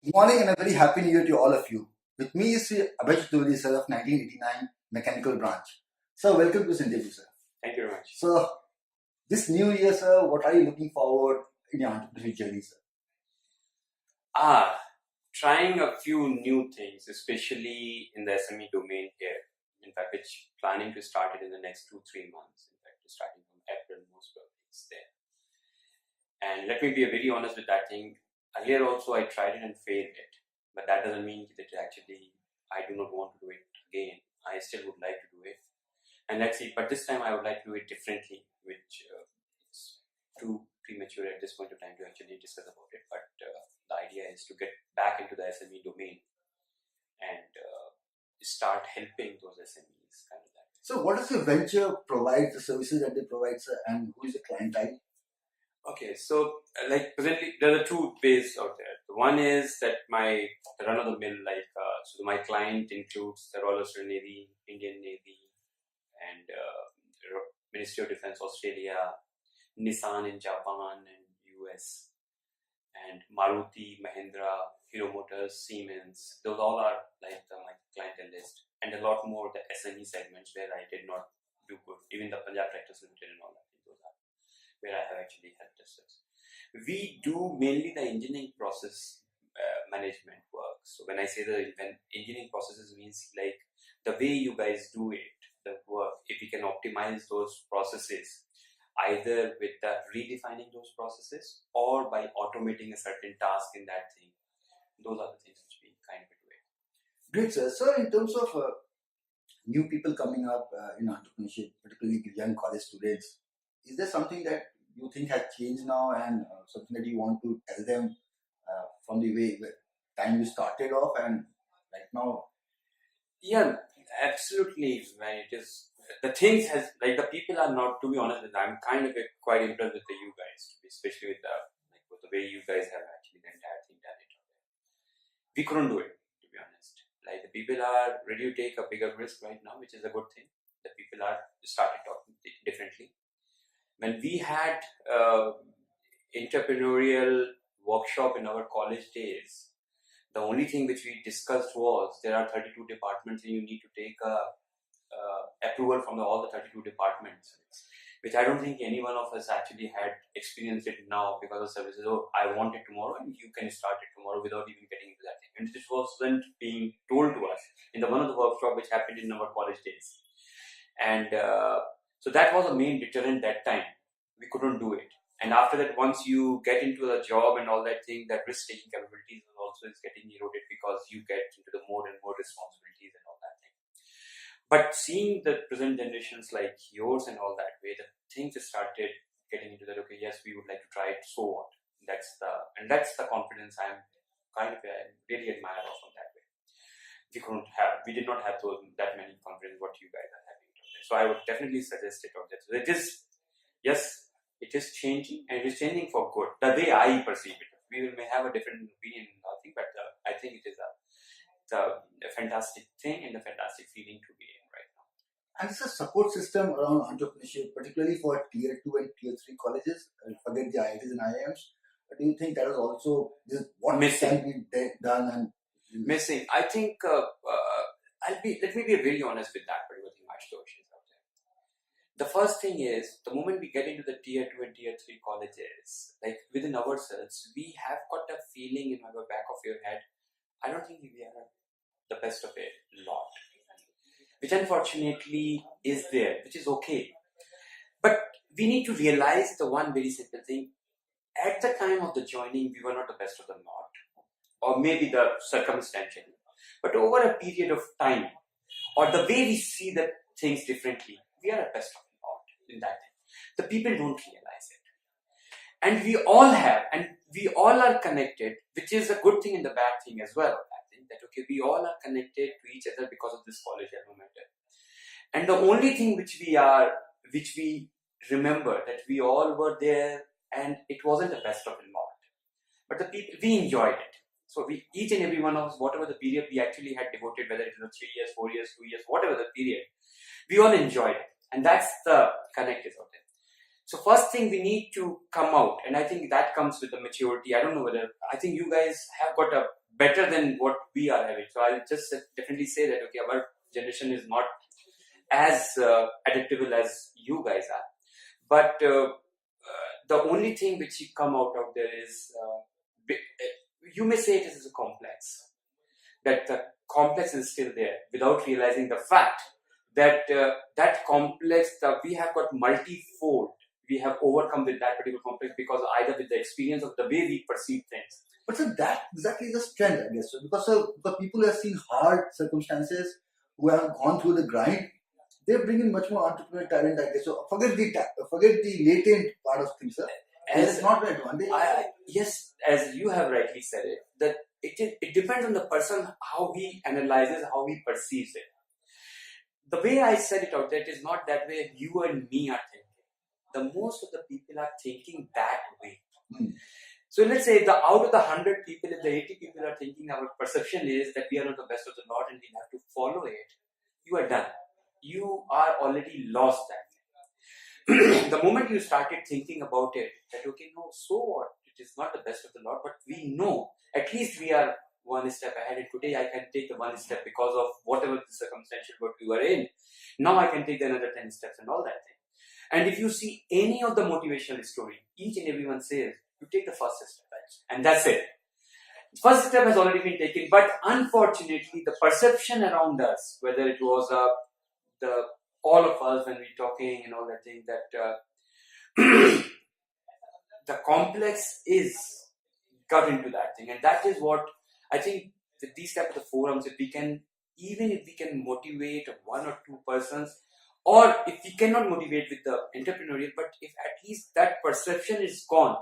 Good morning and a very happy new year to all of you. With me is Abhay Chaturvedi, sir of 1989 Mechanical Branch. So welcome to this interview, sir. Thank you very much. So this new year, sir, what are you looking forward in your entrepreneurial journey, sir? Trying a few new things, especially in the SME domain here. In fact, which planning to start it in the next 2-3 months. In fact, starting from April, most probably it's there. And let me be very honest with that thing. Earlier also I tried it and failed it, but that doesn't mean that actually I do not want to do it again. I still would like to do it, and let's see. But this time I would like to do it differently, which is too premature at this point of time to actually discuss about it. But the idea is to get back into the SME domain and start helping those SMEs, kind of that. So what does your venture provide, the services that they provide, sir, and who is the clientele? Okay, so like presently there are two ways out there. One is that my run of the mill, so my client includes the Royal Australian Navy, Indian Navy, and Ministry of Defense Australia, Nissan in Japan and US, and Maruti, Mahindra, Hero Motors, Siemens. Those all are like my clientele list, and a lot more the SME segments where I did not do good. Even the Punjab Tractors Limited and all that. Those are where I have actually helped us. We do mainly the engineering process management work. So when I say the engineering processes means like the way you guys do it, the work, if we can optimize those processes, either with the redefining those processes or by automating a certain task in that thing, those are the things which we kind of do it. Great, sir. So in terms of new people coming up in entrepreneurship, particularly young college students, is there something that you think has changed now and something that you want to tell them from the way time you started off and right now? Yeah, absolutely. Right. It is the things has like the people are not. To be honest with you, I'm kind of quite impressed with you guys, especially with the way you guys have actually the entire thing done it. We couldn't do it, to be honest. Like the people are ready to take a bigger risk right now, which is a good thing. The people are started talking differently. When we had entrepreneurial workshop in our college days, the only thing which we discussed was there are 32 departments and you need to take approval from all the 32 departments, which I don't think any one of us actually had experienced it now because of services. Oh, I want it tomorrow and you can start it tomorrow without even getting into that thing. And this wasn't being told to us in one of the workshop which happened in our college days. And so that was a main deterrent that time. We couldn't do it. And after that, once you get into the job and all that thing, that risk-taking capabilities also is getting eroded because you get into the more and more responsibilities and all that thing. But seeing the present generations like yours and all that way, the things started getting into that. Okay, yes, we would like to try it. So what? That's the confidence I'm kind of really admire of on that way. We did not have that many confidence what you guys are having. So I would definitely suggest it on that. So it is, yes, it is changing and it is changing for good. The way I perceive it, we may have a different opinion and nothing, but I think it is a fantastic thing and a fantastic feeling to be in right now. And it's a support system around entrepreneurship, particularly for tier 2 and tier 3 colleges, forget the IITs and IIMs. But do you think that is also what can be done and missing? I think let me be very honest with that particular thing, Ashutosh. The first thing is, the moment we get into the tier 2 and tier 3 colleges, like within ourselves, we have got a feeling in our back of your head, I don't think we are the best of it lot. Which unfortunately is there, which is okay. But we need to realize the one very simple thing. At the time of the joining, we were not the best of the lot. Or maybe the circumstantial. But over a period of time, or the way we see the things differently, we are the best of the lot in that thing. The people don't realize it. And we all have, and we all are connected, which is a good thing and the bad thing as well. I think that, okay, we all are connected to each other because of this college element. And the only thing which we remember that we all were there and it wasn't the best of the lot. But the people, we enjoyed it. So we, each and every one of us, whatever the period we actually had devoted, whether it was 3 years, 4 years, 2 years, whatever the period, we all enjoyed it. And that's the connect is out there. So first thing we need to come out, and I think that comes with the maturity. I don't know whether, I think you guys have got a better than what we are having. So I'll just definitely say that, okay, our generation is not as adaptable as you guys are. But the only thing which you come out of there is, you may say it is a complex, that the complex is still there without realizing the fact that that complex, we have got multifold. We have overcome with that particular complex because either with the experience of the way we perceive things. But so that exactly is the strength, I guess. So because people who have seen hard circumstances, who have gone through the grind, they bring in much more entrepreneurial talent, I guess. So forget the latent part of things, sir. It's not right one day. Yes, as you have rightly said it, that it depends on the person, how he analyzes, how he perceives it. The way I said it out there, it is not that way you and me are thinking. The most of the people are thinking that way. So let's say out of the 100 people, if the 80 people are thinking, our perception is that we are not the best of the lot and we have to follow it, you are done. You are already lost that. The moment you started thinking about it, that okay, no, so what? It is not the best of the lot, but we know at least we are one step ahead. And today I can take the one step because of whatever the circumstantial what we were in. Now I can take another 10 steps and all that thing. And if you see any of the motivational story, each and everyone says, you take the first step, and that's it. The first step has already been taken, but unfortunately, the perception around us, whether it was all of us when we're talking and all that thing, that the complex is got into that thing, and that is what I think with these type of the forums, if we can motivate one or two persons, or if we cannot motivate with the entrepreneurial, but if at least that perception is gone,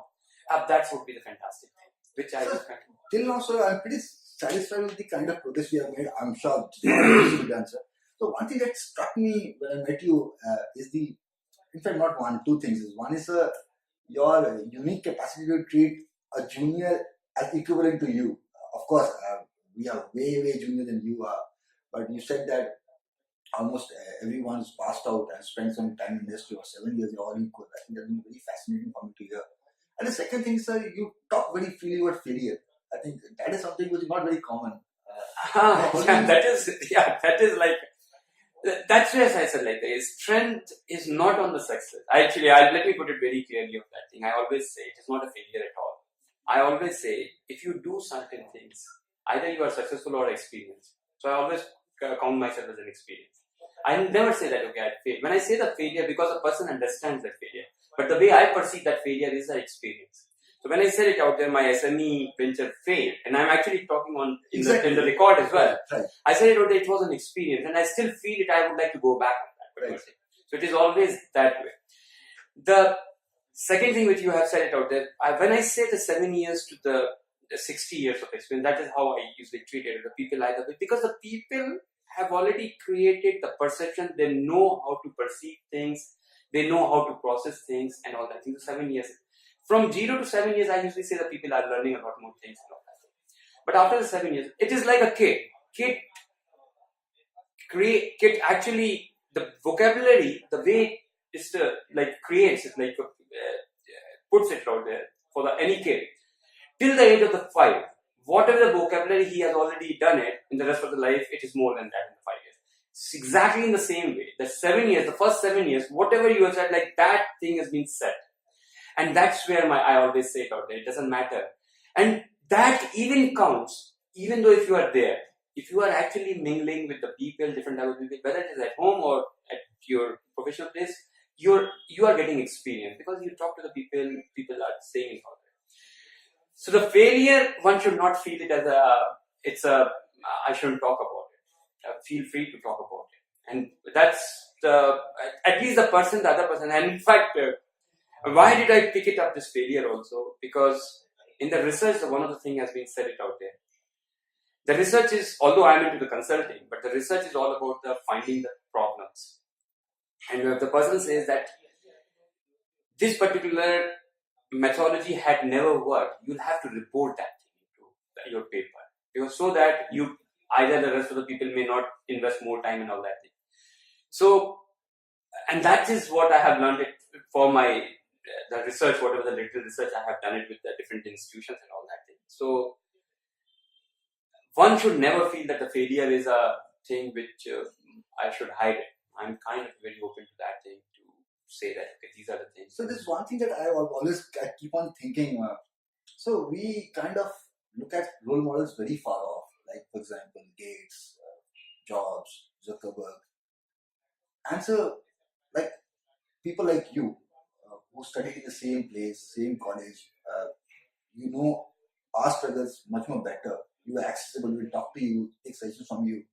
that would be the fantastic thing. Which I just can't. Till now, sir, I'm pretty satisfied with the kind of progress we have made. I'm sure it's not easy to answer. So one thing that struck me when I met you is in fact, not one, two things. One is your unique capacity to treat a junior as equivalent to you. Of course, we are way junior than you are, but you said that almost everyone who's passed out and spent some time in industry or 7 years, you're all equal. I think that's been very fascinating for me to hear. And the second thing, sir, you talk very freely about failure. I think that is something which is not very common. That is like, that's where I said like the strength is not on the success. Actually, let me put it very clearly of that thing. I always say it is not a failure at all. I always say if you do certain things, either you are successful or experienced. So I always count myself as an experience. I never say that okay, I failed. When I say the failure, because a person understands that failure, but the way I perceive that failure is an experience. So when I said it out there, my SME venture failed, and I'm actually talking on in the record as well. Right. I said it out there, it was an experience, and I still feel it. I would like to go back on that. Right. So it is always that way. The second thing which you have said it out there, when I say the 7 years to the 60 years of experience, that is how I usually treat it. The people either way, because the people have already created the perception. They know how to perceive things. They know how to process things and all that. In the 7 years, from 0 to 7 years, I usually say that people are learning a lot more things and all that. But after the 7 years, it is like a kid. Kid actually, the vocabulary, the way it's like creates it, like puts it out there for any kid till the age of the 5. Whatever the vocabulary he has already done it in the rest of the life, it is more than that in the 5 years. It's exactly in the same way. The 7 years, the first 7 years, whatever you have said, like that thing has been said. And that's where I always say it out there. It doesn't matter. And that even counts, even though if you are there, if you are actually mingling with the people, different type of people, whether it is at home or at your professional place, you are getting experience because you talk to the people are saying it out there. So the failure, one should not feel it as I shouldn't talk about it. Feel free to talk about it. And that's at least the other person. And in fact, why did I pick it up, this failure also? Because in the research, one of the things has been said it out there. The research is, although I'm into the consulting, but the research is all about the finding the problems. And if the person says that this particular methodology had never worked, you'll have to report that thing into your paper. Because so that either the rest of the people may not invest more time and all that thing. So, and that is what I have learned it for the research, whatever the little research I have done it with the different institutions and all that thing. So, one should never feel that the failure is a thing which I should hide it. I'm kind of very open to that thing to say that okay, these are the things. So there's one thing that I keep on thinking. So we kind of look at role models very far off, like for example, Gates, Jobs, Zuckerberg, and so like people like you who studied in the same place, same college, you know our struggles much more better. You are accessible. We will talk to you, take suggestions from you.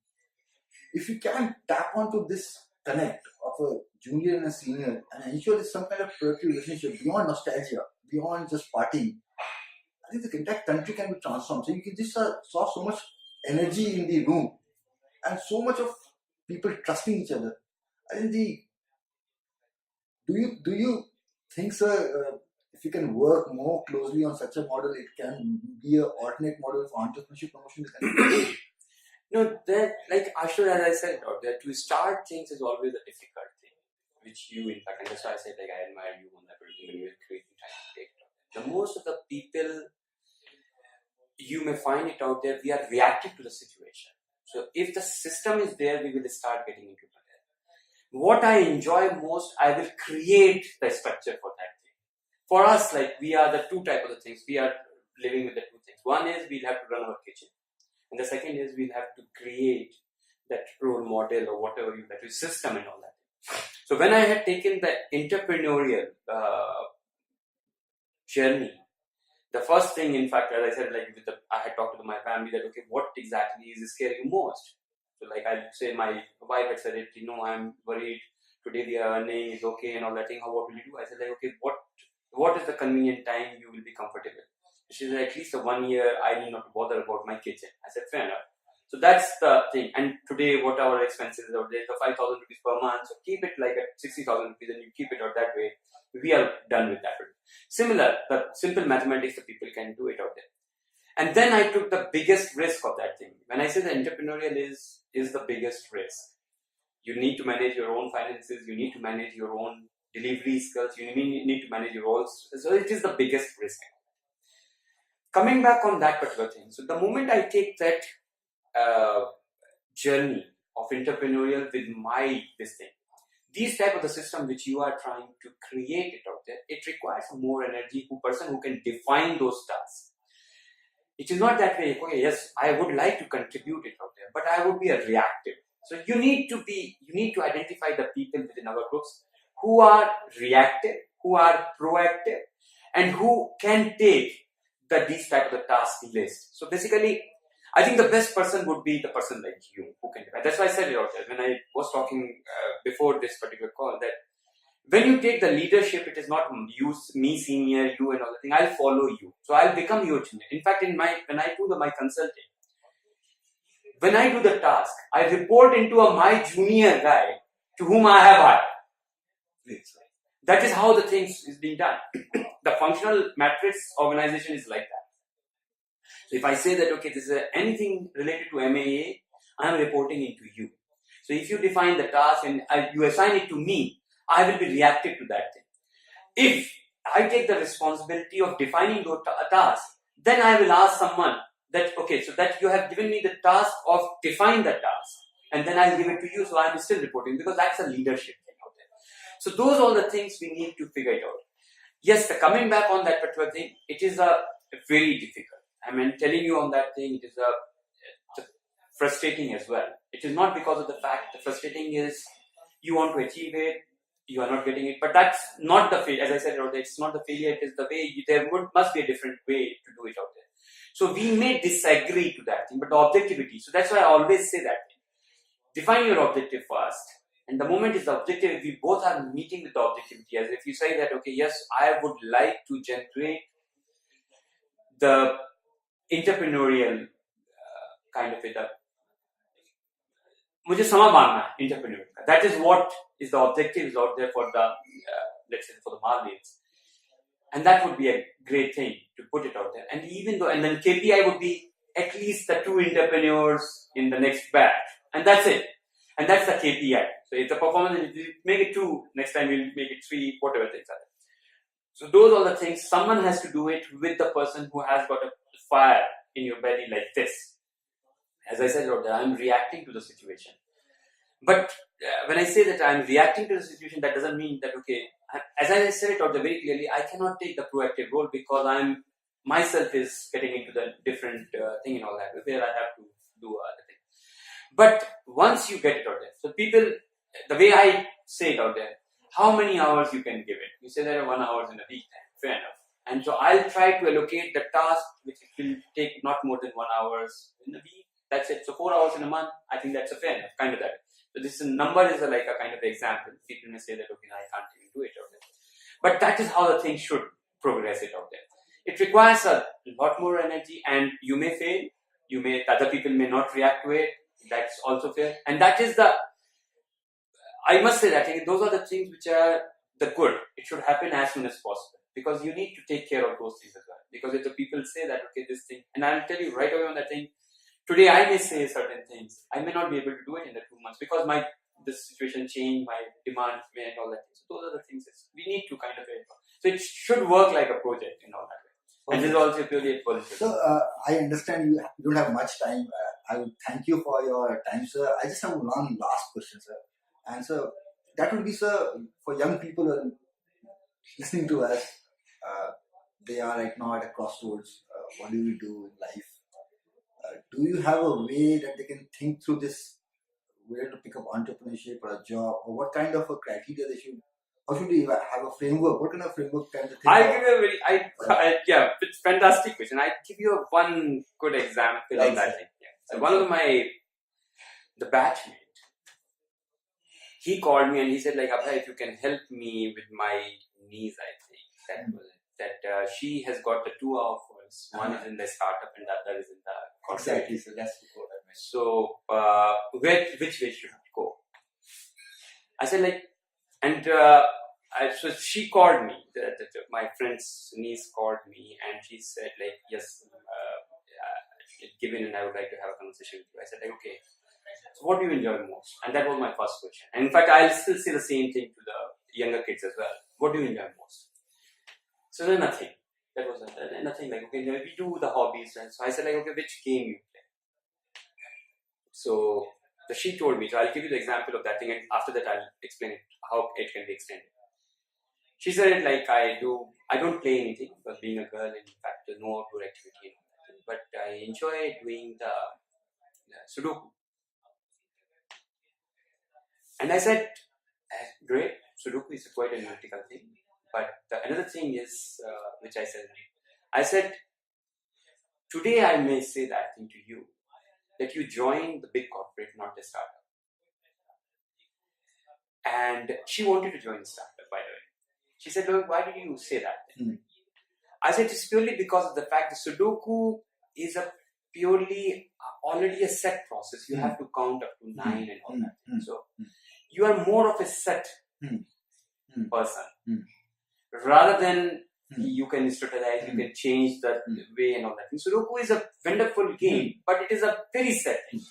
If you can tap onto this connect of a junior and a senior and ensure there's some kind of productive relationship beyond nostalgia, beyond just partying, I think the entire country can be transformed. So you can just saw so much energy in the room and so much of people trusting each other. I think do you think, sir, if you can work more closely on such a model, it can be an alternate model for entrepreneurship promotion in the country? No, that like Ashur, as I said out there, to start things is always a difficult thing, which you in fact, and that's why I said like I admire you on that particular when you're creating time to take it out there. The most of the people you may find it out there, we are reactive to the situation. So if the system is there, we will start getting into it. What I enjoy most, I will create the structure for that thing. For us, like we are the two type of the things. We are living with the two things. One is we'll have to run our kitchen. And the second is we'll have to create that role model or whatever you that is system and all that. So when I had taken the entrepreneurial journey, the first thing, in fact, as I said, like I had talked to my family that okay, what exactly is scaring you most? So like I'd say my wife had said it, I'm worried today the earning is okay and all that thing. What will you do? I said like okay, what is the convenient time you will be comfortable? She said at least a 1 year I need not to bother about my kitchen. I said fair enough. So that's the thing. And today what our expenses are there, the 5,000 rupees per month. So keep it like at 60,000 rupees and you keep it out that way. We are done with that. Similar, the simple mathematics the people can do it out there. And then I took the biggest risk of that thing. When I say the entrepreneurial is the biggest risk. You need to manage your own finances. You need to manage your own delivery skills. You need to manage your roles. So it is the biggest risk. Coming back on that particular thing. So the moment I take that journey of entrepreneurial with this thing, these type of the system which you are trying to create it out there, it requires more energy, person who can define those tasks. It is not that way, okay, yes, I would like to contribute it out there, but I would be a reactive. So you need to identify the people within our groups who are reactive, who are proactive, and who can take these type of the task list. So basically, I think the best person would be the person like you who can do that. That's why I said it out there when I was talking before this particular call that when you take the leadership, it is not me senior, you and all the thing. I'll follow you. So I'll become your junior. In fact, when I do my consulting, when I do the task, I report into my junior guy to whom I have hired. That is how the things is being done. The functional matrix organization is like that. So if I say that, okay, this is anything related to MAA, I am reporting into you. So if you define the task and you assign it to me, I will be reactive to that thing. If I take the responsibility of defining those tasks, then I will ask someone that, okay, so that you have given me the task of define the task, and then I'll give it to you, so I'm still reporting, because that's a leadership thing out there. So those are the things we need to figure it out. Yes, coming back on that particular thing, it is a very difficult. I mean, telling you on that thing, it is frustrating as well. It is not because of the fact, the frustrating is you want to achieve it, you are not getting it, but that's not the failure. As I said, it's not the failure, it is the way, must be a different way to do it out there. So we may disagree to that thing, but the objectivity, so that's why I always say that thing. Define your objective first. And the moment is the objective, if we both are meeting with the objectivity, as if you say that, okay, yes, I would like to generate the entrepreneurial kind of it up. मुझे समा मानना है entrepreneur. That is what is the objective is out there for the let's say for the Maldives, and that would be a great thing to put it out there. And even though, and then KPI would be at least the 2 entrepreneurs in the next batch, and that's it. And that's the KPI. So if the performance, make it 2, next time we'll make it 3, whatever things are. So those are the things. Someone has to do it with the person who has got a fire in your belly like this. as I said out there, I'm reacting to the situation. But when I say that I'm reacting to the situation, that doesn't mean that, okay, as I said it out there very clearly, I cannot take the proactive role because I'm myself is getting into the different thing and all that, where I have to do other thing. But once you get it out there, so people, the way I say it out there, how many hours you can give it? You say there are 1 hour in a week, fair enough. And so I'll try to allocate the task which will take not more than 1 hour in a week. That's it. So 4 hours in a month, I think that's a fair enough, kind of that. So this number is like a kind of example. People may say that, okay, I can't even do it out there. But that is how the thing should progress it out there. It requires a lot more energy, and you may fail. Other people may not react to it. That's also fair. And that is I must say that I think those are the things which are the good. It should happen as soon as possible because you need to take care of those things as well. Because if the people say that, okay, this thing, and I'll tell you right away on that thing, today I may say certain things. I may not be able to do it in the 2 months because this situation changed, my demands may and all that. So those are the things that we need to kind of so it should work like a project in all that way. And this is also purely a positive. So I understand you don't have much time. I would thank you for your time, sir. I just have one last question, sir. And so that would be, sir, for young people who are listening to us. They are right now at a crossroads. What do we do in life? Do you have a way that they can think through this, where to pick up entrepreneurship or a job, or what kind of a criteria they should? How should we have a framework? What kind of framework can they think? I'll give you it's a fantastic question. I'll give you one good example of that thing. Yeah. So one of the batchmate, he called me and he said, like, Abhay, if you can help me with my niece, I think that was it. That she has got the 2 hour course. One is in the startup and the other is in the corporate. Exactly. So that's the quote I meant. So which way should it go? I said, like, and so she called me. My friend's niece called me and she said, like, yes, given, and I would like to have a conversation with you. I said, like, okay. So what do you enjoy most? And that was my first question. And in fact, I'll still say the same thing to the younger kids as well. What do you enjoy most? So then nothing. That was nothing. Like, okay, we do the hobbies. And so I said, like, okay, which game you play? So she told me. So I'll give you the example of that thing, and after that I'll explain it, how it can be extended. She said, like, I don't play anything because being a girl, in fact, no outdoor activity, but I enjoy doing the Sudoku. And I said, great, Sudoku is quite an analytical thing. But another thing is, which I said, today I may say that thing to you, that you join the big corporate, not the startup. And she wanted to join the startup, by the way. She said, look, why did you say that? I said, it's purely because of the fact that Sudoku is purely already a set process. You have to count up to 9 and all that. So you are more of a set person. Rather than you can strategize, you can change the way and all that. And Sudoku is a wonderful game, but it is a very set thing.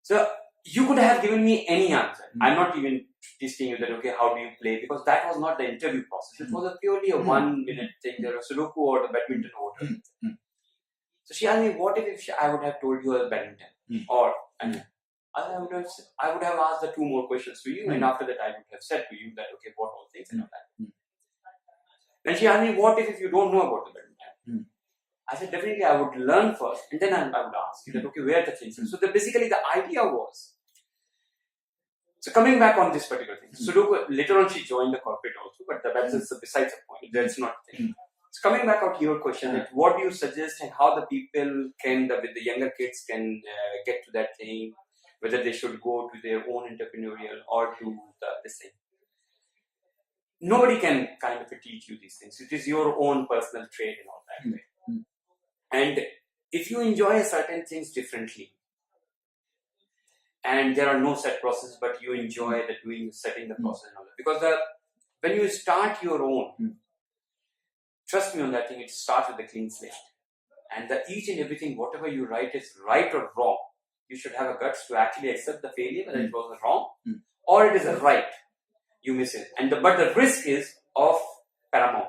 So you could have given me any answer. I'm not even teaching you that, okay, how do you play? Because that was not the interview process. It was purely a 1 minute thing. There was Sudoku or the badminton order. So she asked me, what if I would have told you a badminton? Or I would have asked the 2 more questions to you, and after that I would have said to you that, okay, what all things and all that. Then she asked me, what if you don't know about the badminton? I said, definitely I would learn first, and then I would ask you that, okay, where are the things? So basically the idea was, so coming back on this particular thing, Sudoku, later on she joined the corporate also, but that's besides the point. That's not the thing. So coming back to your question, like, what do you suggest and how the people with the younger kids can get to that thing, whether they should go to their own entrepreneurial or to this thing. Nobody can kind of teach you these things. It is your own personal trait and all that way. And if you enjoy certain things differently, and there are no set processes, but you enjoy setting the process and all that. Because when you start your own, trust me on that thing, it starts with a clean slate. And each and everything, whatever you write is right or wrong. You should have a guts to actually accept the failure, whether it was wrong or it is a right. You miss it. But the risk is of paramount.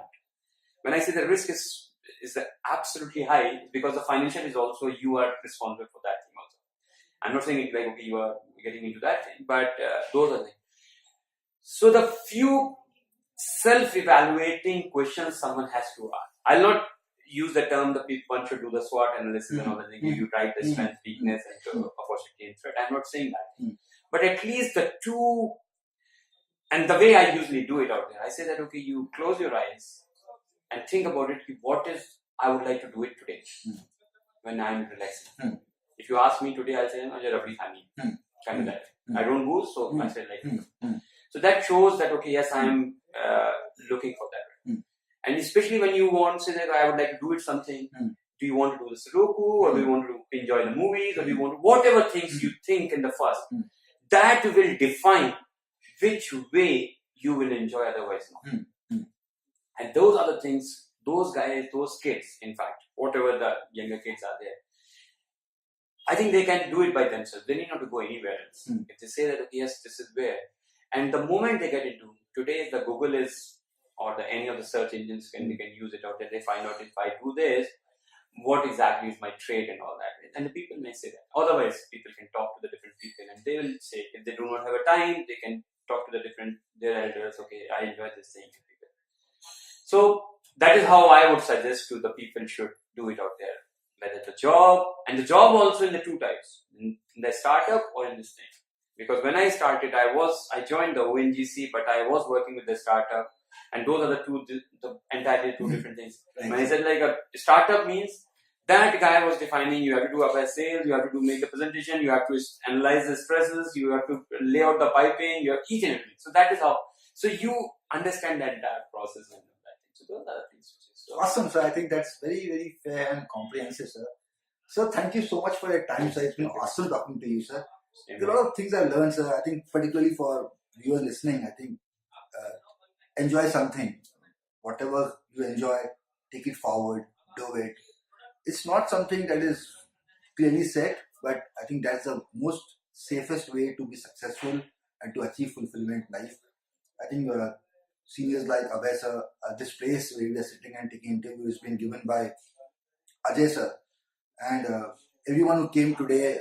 When I say the risk is is absolutely high because the financial is also you are responsible for that thing also. I'm not saying it like okay you are getting into that thing, but those are things. So the few self-evaluating questions someone has to ask. I'll not use the term the one should do the SWOT analysis and all that thing. You write the strength, weakness, and opportunity and threat. I'm not saying that, but at least the two. And the way I usually do it out there, I say that okay, you close your eyes and think about it. What is I would like to do it today when I'm relaxing. If you ask me today, I'll say I'm a rabdi khani kind of that. I don't booze, so I say like. So that shows that okay, yes, I'm looking for that. And especially when you want to say that I would like to do it something. Do you want to do the Sudoku, or do you want to enjoy the movies, or do you want to whatever things you think in the first? That will define which way you will enjoy otherwise not. And those are the things, those guys, those kids, in fact, whatever the younger kids are there, I think they can do it by themselves. They need not to go anywhere else. If they say that, yes, this is where, and the moment they get into, today the Google is, or the any of the search engines, they can use it out there, they find out if I do this, what exactly is my trade and all that. And the people may say that. Otherwise, people can talk to the different people and they will say, if they do not have a time, they can talk to their elders, okay, I enjoy this thing. So that is how I would suggest to the people should do it out there. Whether the job, and the job also in the two types, in the startup or in this thing. Because when I started, I joined the ONGC, but I was working with the startup, and those are the entirely two different things. When I said like a startup means that guy was defining, you have to do Abhay sales, you have to make the presentation, you have to analyze the stresses, you have to lay out the piping, you have each and everything. So that is how. So you understand that process and that thing. So those are the things. Awesome, sir. I think that's very, very fair and comprehensive, sir. So thank you so much for your time, sir. It's been awesome talking to you, sir. There are a lot of things I learned, sir. I think particularly for viewers listening, I think enjoy something. Whatever you enjoy, take it forward, do it. It's not something that is clearly set, but I think that's the most safest way to be successful and to achieve fulfillment in life. I think seniors like Abhay sir, this place where we are sitting and taking interview has been given by Ajay sir. And everyone who came today,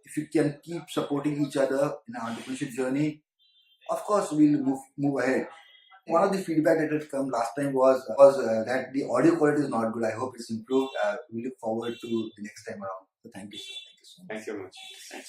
if you can keep supporting each other in our entrepreneurship journey, of course we'll move ahead. One of the feedback that had come last time was that the audio quality is not good. I hope it's improved. We look forward to the next time around. So thank you, sir. Thank you so much. Thank you very much. Thanks.